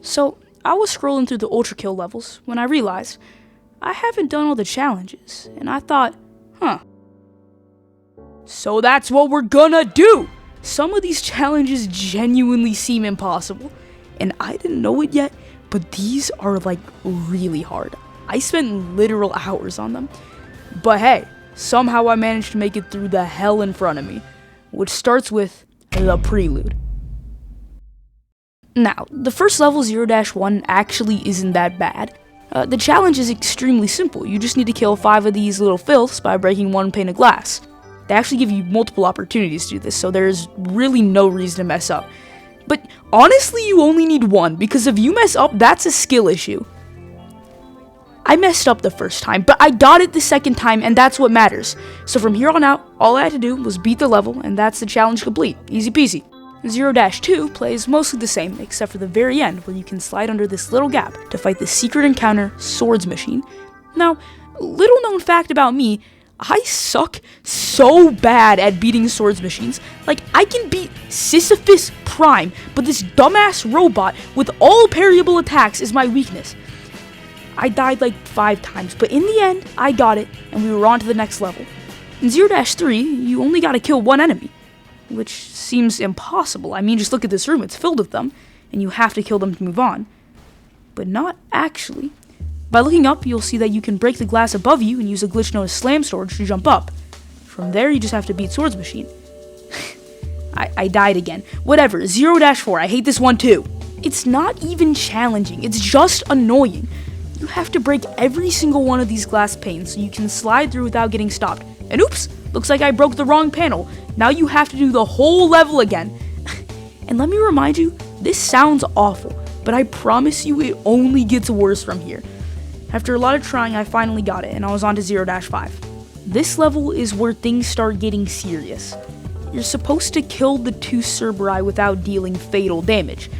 So, I was scrolling through the Ultrakill levels when I realized I haven't done all the challenges, and I thought, so that's what we're gonna do! Some of these challenges genuinely seem impossible, and I didn't know it yet, but these are like really hard. I spent literal hours on them. But hey, somehow I managed to make it through the hell in front of me, which starts with the Prelude. Now, the first level 0-1 actually isn't that bad. The challenge is extremely simple. You just need to kill 5 of these little filths by breaking 1 pane of glass. They actually give you multiple opportunities to do this, so there's really no reason to mess up. But honestly, you only need 1, because if you mess up, that's a skill issue. I messed up the first time, but I got it the second time, and that's what matters. So from here on out, all I had to do was beat the level, and that's the challenge complete. Easy peasy. 0-2 plays mostly the same, except for the very end, where you can slide under this little gap to fight the secret encounter Swords Machine. Now, little known fact about me, I suck so bad at beating Swords Machines. Like, I can beat Sisyphus Prime, but this dumbass robot with all parryable attacks is my weakness. I died like 5 times, but in the end, I got it, and we were on to the next level. In 0-3, you only gotta kill 1 enemy, which seems impossible. I mean, just look at this room, it's filled with them, and you have to kill them to move on. But not actually. By looking up, you'll see that you can break the glass above you and use a glitch known as Slam Storage to jump up. From there, you just have to beat Swords Machine. I died again. Whatever, 0-4, I hate this one too. It's not even challenging, it's just annoying. You have to break every single one of these glass panes so you can slide through without getting stopped. And oops, looks like I broke the wrong panel. Now you have to do the whole level again. And let me remind you, this sounds awful, but I promise you it only gets worse from here. After a lot of trying, I finally got it, and I was on to 0-5. This level is where things start getting serious. You're supposed to kill the 2 Cerberus without dealing fatal damage.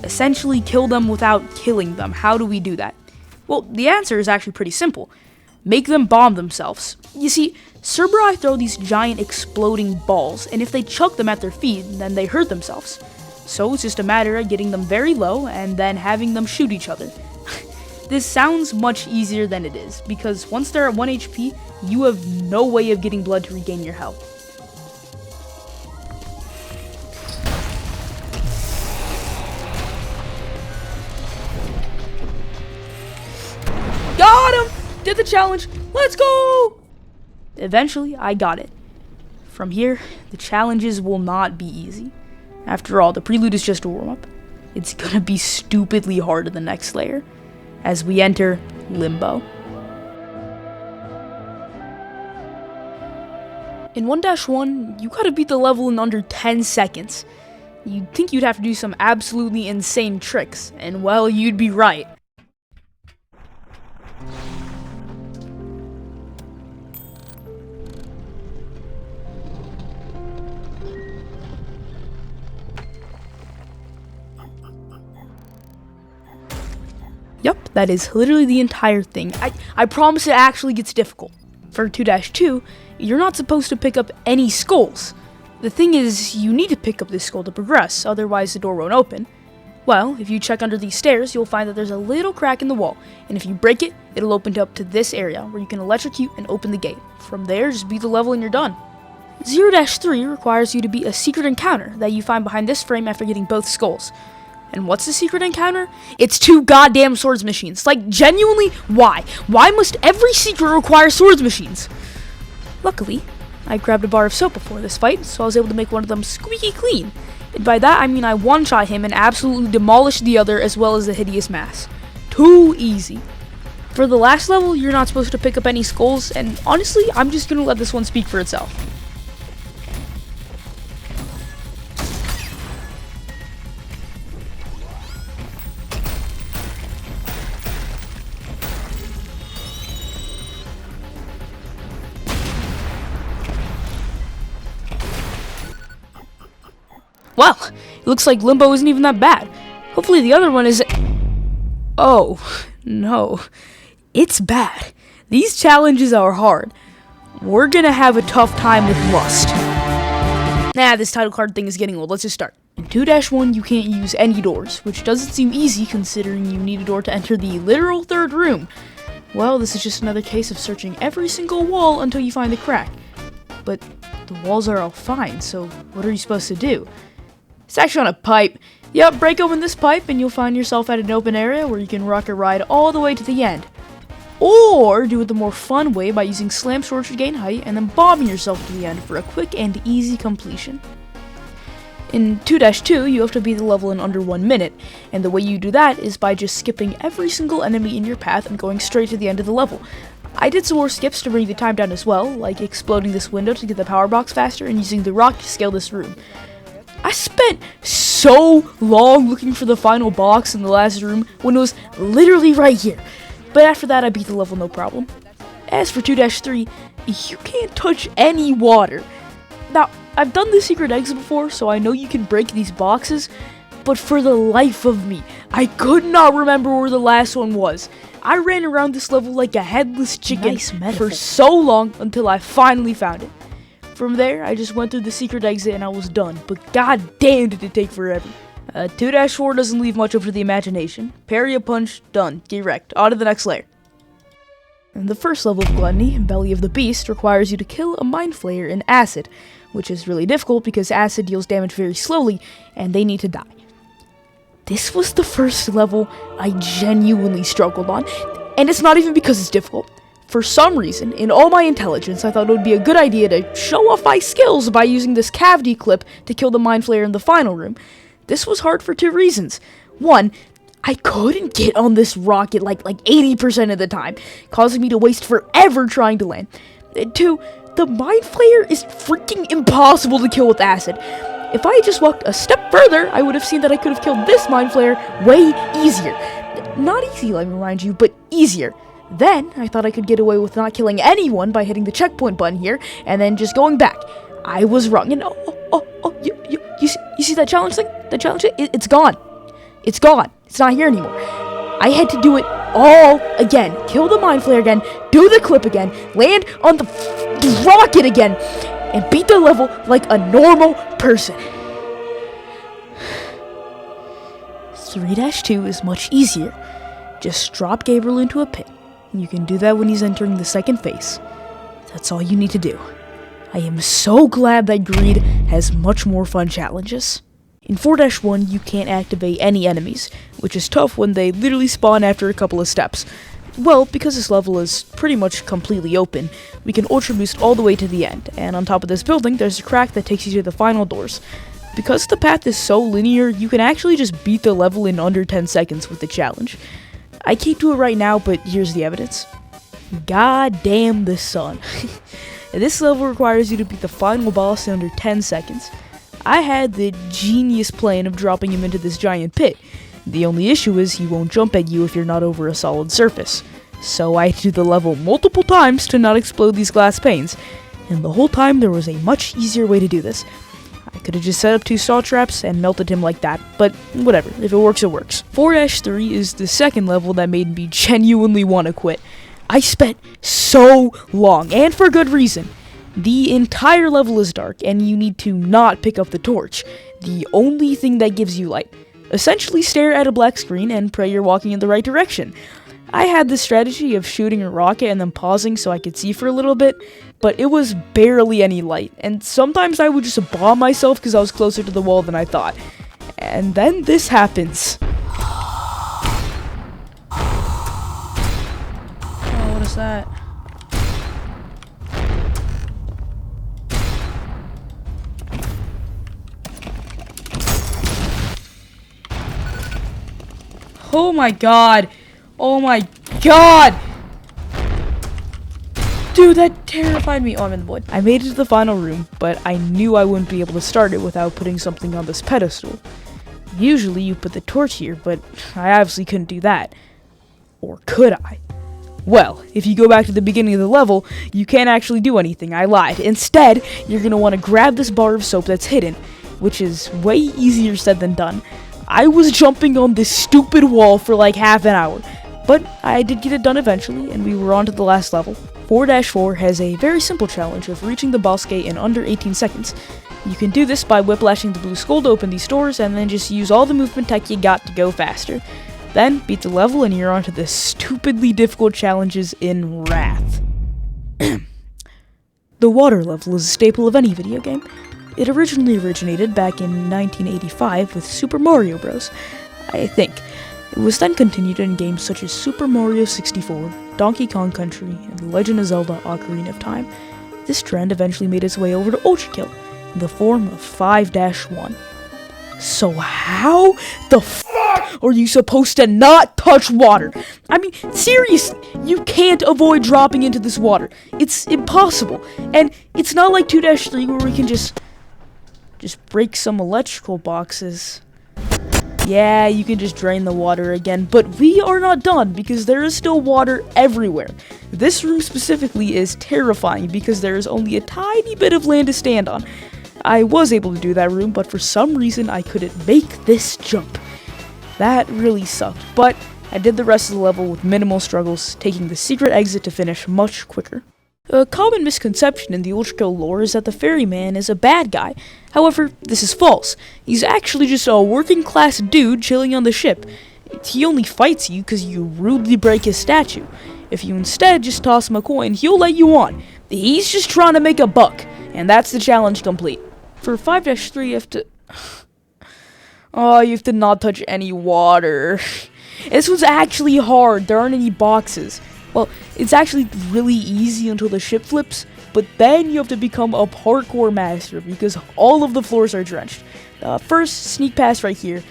Essentially, kill them without killing them. How do we do that? Well, the answer is actually pretty simple. Make them bomb themselves. You see, Cerberus throw these giant exploding balls, and if they chuck them at their feet, then they hurt themselves. So it's just a matter of getting them very low and then having them shoot each other. This sounds much easier than it is, because once they're at 1 HP, you have no way of getting blood to regain your health. Got him! Did the challenge! Let's go! Eventually, I got it. From here, the challenges will not be easy. After all, the Prelude is just a warm-up. It's gonna be stupidly hard in the next layer, as we enter Limbo. In 1-1, you gotta beat the level in under 10 seconds. You'd think you'd have to do some absolutely insane tricks, and well, you'd be right. Yep, that is literally the entire thing. I promise it actually gets difficult. For 2-2, you're not supposed to pick up any skulls. The thing is, you need to pick up this skull to progress, otherwise the door won't open. Well, if you check under these stairs, you'll find that there's a little crack in the wall, and if you break it, it'll open up to this area, where you can electrocute and open the gate. From there, just beat the level and you're done. 0-3 requires you to beat a secret encounter that you find behind this frame after getting both skulls. And what's the secret encounter? It's 2 goddamn Swords Machines. Like, genuinely, why? Why must every secret require Swords Machines? Luckily, I grabbed a bar of soap before this fight, so I was able to make one of them squeaky clean. And by that, I mean I one-shot him and absolutely demolished the other as well as the hideous mass. Too easy. For the last level, you're not supposed to pick up any skulls, and honestly, I'm just gonna let this one speak for itself. Well, it looks like Limbo isn't even that bad. Hopefully the other one is... Oh, no. It's bad. These challenges are hard. We're gonna have a tough time with Lust. Nah, this title card thing is getting old. Let's just start. In 2-1, you can't use any doors, which doesn't seem easy considering you need a door to enter the literal third room. Well, this is just another case of searching every single wall until you find the crack. But the walls are all fine, so what are you supposed to do? It's actually on a pipe. Yep, break open this pipe and you'll find yourself at an open area where you can rocket ride all the way to the end. Or do it the more fun way by using slam swords to gain height and then bombing yourself to the end for a quick and easy completion. In 2-2, you have to beat the level in under 1 minute, and the way you do that is by just skipping every single enemy in your path and going straight to the end of the level. I did some more skips to bring the time down as well, like exploding this window to get the power box faster and using the rock to scale this room. I spent so long looking for the final box in the last room when it was literally right here, but after that I beat the level no problem. As for 2-3, you can't touch any water. Now, I've done the secret exit before, so I know you can break these boxes, but for the life of me, I could not remember where the last one was. I ran around this level like a headless chicken for so long until I finally found it. From there, I just went through the secret exit and I was done, but god damn did it take forever. 2-4 doesn't leave much up to the imagination. Parry a punch, done, direct, on to the next layer. And the first level of Gluttony, Belly of the Beast, requires you to kill a Mind Flayer in acid, which is really difficult because acid deals damage very slowly, and they need to die. This was the first level I genuinely struggled on, and it's not even because it's difficult. For some reason, in all my intelligence, I thought it would be a good idea to show off my skills by using this cavity clip to kill the Mind Flayer in the final room. This was hard for 2 reasons. 1, I couldn't get on this rocket like 80% of the time, causing me to waste forever trying to land. 2, the Mind Flayer is freaking impossible to kill with acid. If I had just walked a step further, I would have seen that I could have killed this Mind Flayer way easier. Not easy, let me remind you, but easier. Then, I thought I could get away with not killing anyone by hitting the checkpoint button here, and then just going back. I was wrong, and you see that challenge thing? That challenge thing? It's gone. It's gone. It's not here anymore. I had to do it all again. Kill the Mind Flayer again, do the clip again, land on the rocket again, and beat the level like a normal person. 3-2 is much easier. Just drop Gabriel into a pit. You can do that when he's entering the second phase. That's all you need to do. I am so glad that Greed has much more fun challenges. In 4-1, you can't activate any enemies, which is tough when they literally spawn after a couple of steps. Well, because this level is pretty much completely open, we can Ultra Boost all the way to the end, and on top of this building, there's a crack that takes you to the final doors. Because the path is so linear, you can actually just beat the level in under 10 seconds with the challenge. I can't do it right now, but here's the evidence. God damn the sun. This level requires you to beat the final boss in under 10 seconds. I had the genius plan of dropping him into this giant pit. The only issue is he won't jump at you if you're not over a solid surface. So I had to do the level multiple times to not explode these glass panes. And the whole time there was a much easier way to do this. I could have just set up 2 stall traps and melted him like that, but whatever, if it works, it works. 4-3 is the second level that made me genuinely want to quit. I spent so long, and for good reason. The entire level is dark, and you need to not pick up the torch, the only thing that gives you light. Essentially stare at a black screen and pray you're walking in the right direction. I had this strategy of shooting a rocket and then pausing so I could see for a little bit, but it was barely any light, and sometimes I would just bomb myself because I was closer to the wall than I thought. And then this happens. Oh, what is that? Oh my god! Oh my god! Dude, that terrified me. Oh, I'm in the void. I made it to the final room, but I knew I wouldn't be able to start it without putting something on this pedestal. Usually you put the torch here, but I obviously couldn't do that. Or could I? Well, if you go back to the beginning of the level, you can't actually do anything. I lied. Instead, you're gonna want to grab this bar of soap that's hidden, which is way easier said than done. I was jumping on this stupid wall for like half an hour, but I did get it done eventually, and we were on to the last level. 4-4 has a very simple challenge of reaching the boss gate in under 18 seconds. You can do this by whiplashing the blue skull to open these doors, and then just use all the movement tech you got to go faster. Then, beat the level and you're onto the stupidly difficult challenges in Wrath. The water level is a staple of any video game. It originally originated back in 1985 with Super Mario Bros., I think. It was then continued in games such as Super Mario 64, Donkey Kong Country, and The Legend of Zelda Ocarina of Time. This trend eventually made its way over to Ultrakill, in the form of 5-1. So how the fuck are you supposed to not touch water? I mean, seriously, you can't avoid dropping into this water. It's impossible. And it's not like 2-3 where we can just break some electrical boxes. Yeah, you can just drain the water again, but we are not done because there is still water everywhere. This room specifically is terrifying because there is only a tiny bit of land to stand on. I was able to do that room, but for some reason I couldn't make this jump. That really sucked, but I did the rest of the level with minimal struggles, taking the secret exit to finish much quicker. A common misconception in the Ultrakill lore is that the ferryman is a bad guy. However, this is false. He's actually just a working-class dude chilling on the ship. He only fights you because you rudely break his statue. If you instead just toss him a coin, he'll let you on. He's just trying to make a buck, and that's the challenge complete. For 5-3, you have to... Oh, you have to not touch any water. This one's actually hard. There aren't any boxes. Well, it's actually really easy until the ship flips, but then you have to become a parkour master because all of the floors are drenched. First, sneak past right here,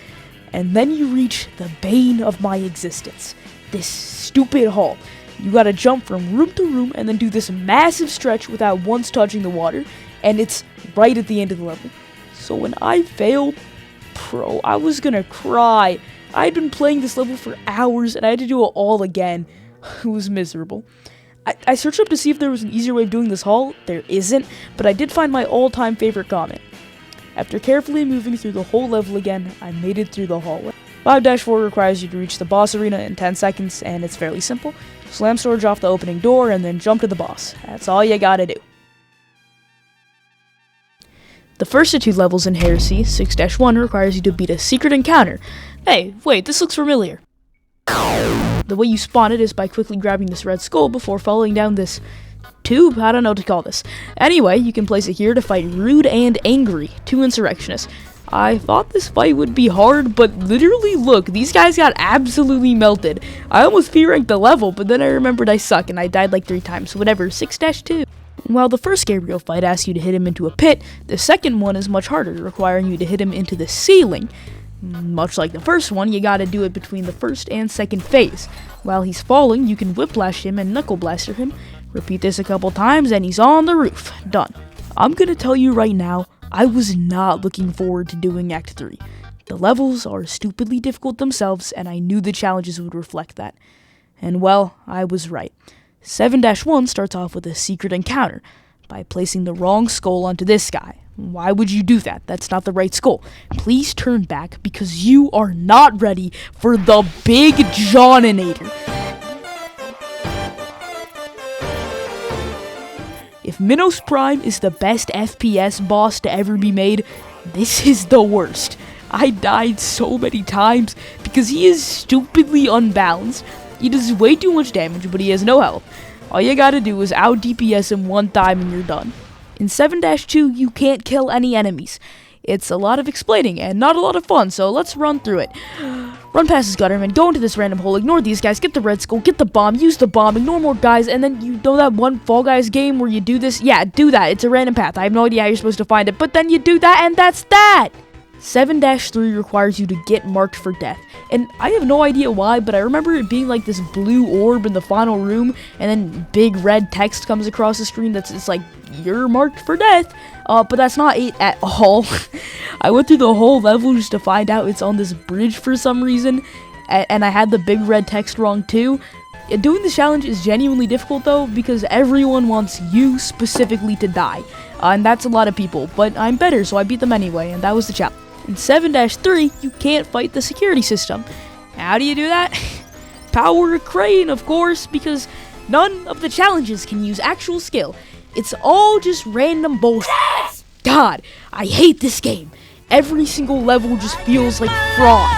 and then you reach the bane of my existence, this stupid hall. You gotta jump from room to room and then do this massive stretch without once touching the water, and it's right at the end of the level. So when I failed, bro, I was gonna cry. I had been playing this level for hours and I had to do it all again. It was miserable. I searched up to see if there was an easier way of doing this haul. There isn't, but I did find my all-time favorite comment. After carefully moving through the whole level again, I made it through the hallway. 5-4 requires you to reach the boss arena in 10 seconds, and it's fairly simple. Slam storage off the opening door, and then jump to the boss. That's all you gotta do. The first of two levels in Heresy, 6-1, requires you to beat a secret encounter. Hey, wait, this looks familiar. The way you spawn it is by quickly grabbing this red skull before falling down this tube. I don't know what to call this. Anyway, you can place it here to fight Rude and Angry, two insurrectionists. I thought this fight would be hard, but literally look, these guys got absolutely melted. I almost P-ranked the level, but then I remembered I suck and I died like 3 times. Whatever, 6-2. While the first Gabriel fight asks you to hit him into a pit, the second one is much harder, requiring you to hit him into the ceiling. Much like the first one, you gotta do it between the first and second phase. While he's falling, you can whiplash him and knuckle blaster him. Repeat this a couple times and he's on the roof. Done. I'm gonna tell you right now, I was not looking forward to doing Act 3. The levels are stupidly difficult themselves, and I knew the challenges would reflect that. And well, I was right. 7-1 starts off with a secret encounter, by placing the wrong skull onto this guy. Why would you do that? That's not the right skull. Please turn back because you are not ready for the Big Johninator. If Minos Prime is the best FPS boss to ever be made, this is the worst. I died so many times because he is stupidly unbalanced. He does way too much damage, but he has no health. All you gotta do is out DPS him one time and you're done. In 7-2, you can't kill any enemies. It's a lot of explaining and not a lot of fun, so let's run through it. Run past this gutterman, go into this random hole, ignore these guys, get the red skull, get the bomb, use the bomb, ignore more guys, and then you know that one Fall Guys game where you do this? Yeah, do that. It's a random path. I have no idea how you're supposed to find it, but then you do that and that's that! 7-3 requires you to get marked for death. And I have no idea why, but I remember it being like this blue orb in the final room, and then big red text comes across the screen it's like, you're marked for death. But that's not it at all. I went through the whole level just to find out it's on this bridge for some reason, and I had the big red text wrong too. Doing this challenge is genuinely difficult though, because everyone wants you specifically to die. And that's a lot of people, but I'm better, so I beat them anyway, and that was the challenge. In 7-3, you can't fight the security system. How do you do that? Power a crane, of course, because none of the challenges can use actual skill. It's all just random bullshit. God, I hate this game. Every single level just feels like fraud.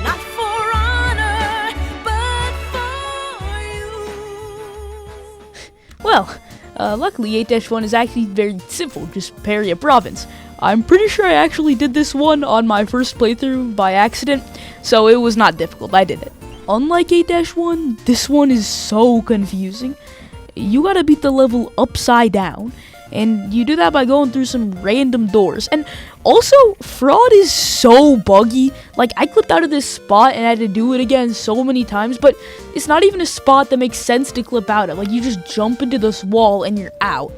Not for honor, but for you. Well, luckily 8-1 is actually very simple, just parry a province. I'm pretty sure I actually did this one on my first playthrough by accident, so it was not difficult, I did it. Unlike 8-1, this one is so confusing. You gotta beat the level upside down, and you do that by going through some random doors. And also, fraud is so buggy. Like, I clipped out of this spot and had to do it again so many times, but it's not even a spot that makes sense to clip out of. Like, you just jump into this wall and you're out.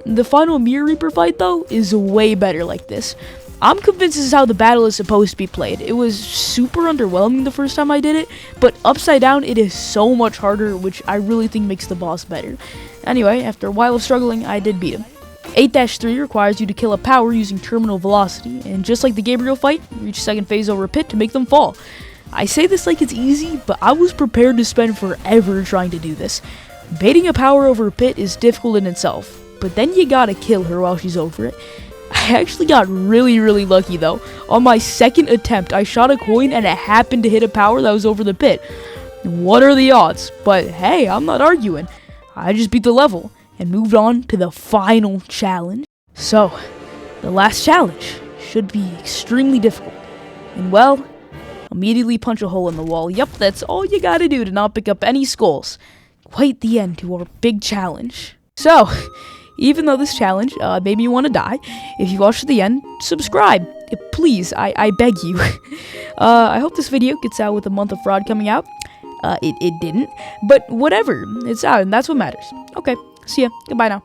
The final Mirror Reaper fight, though, is way better like this. I'm convinced this is how the battle is supposed to be played. It was super underwhelming the first time I did it, but upside down it is so much harder, which I really think makes the boss better. Anyway, after a while of struggling, I did beat him. 8-3 requires you to kill a power using terminal velocity, and just like the Gabriel fight, you reach second phase over a pit to make them fall. I say this like it's easy, but I was prepared to spend forever trying to do this. Baiting a power over a pit is difficult in itself, but then you gotta kill her while she's over it. I actually got really lucky though. On my second attempt, I shot a coin and it happened to hit a power that was over the pit. What are the odds? But hey, I'm not arguing. I just beat the level and moved on to the final challenge. So, the last challenge should be extremely difficult. And well, immediately punch a hole in the wall. Yep, that's all you gotta do to not pick up any skulls. Quite the end to our big challenge. So, even though this challenge made me want to die, if you watched to the end, subscribe. Please, I beg you. I hope this video gets out with a month of fraud coming out. It didn't, but whatever. It's out, and that's what matters. Okay, see ya. Goodbye now.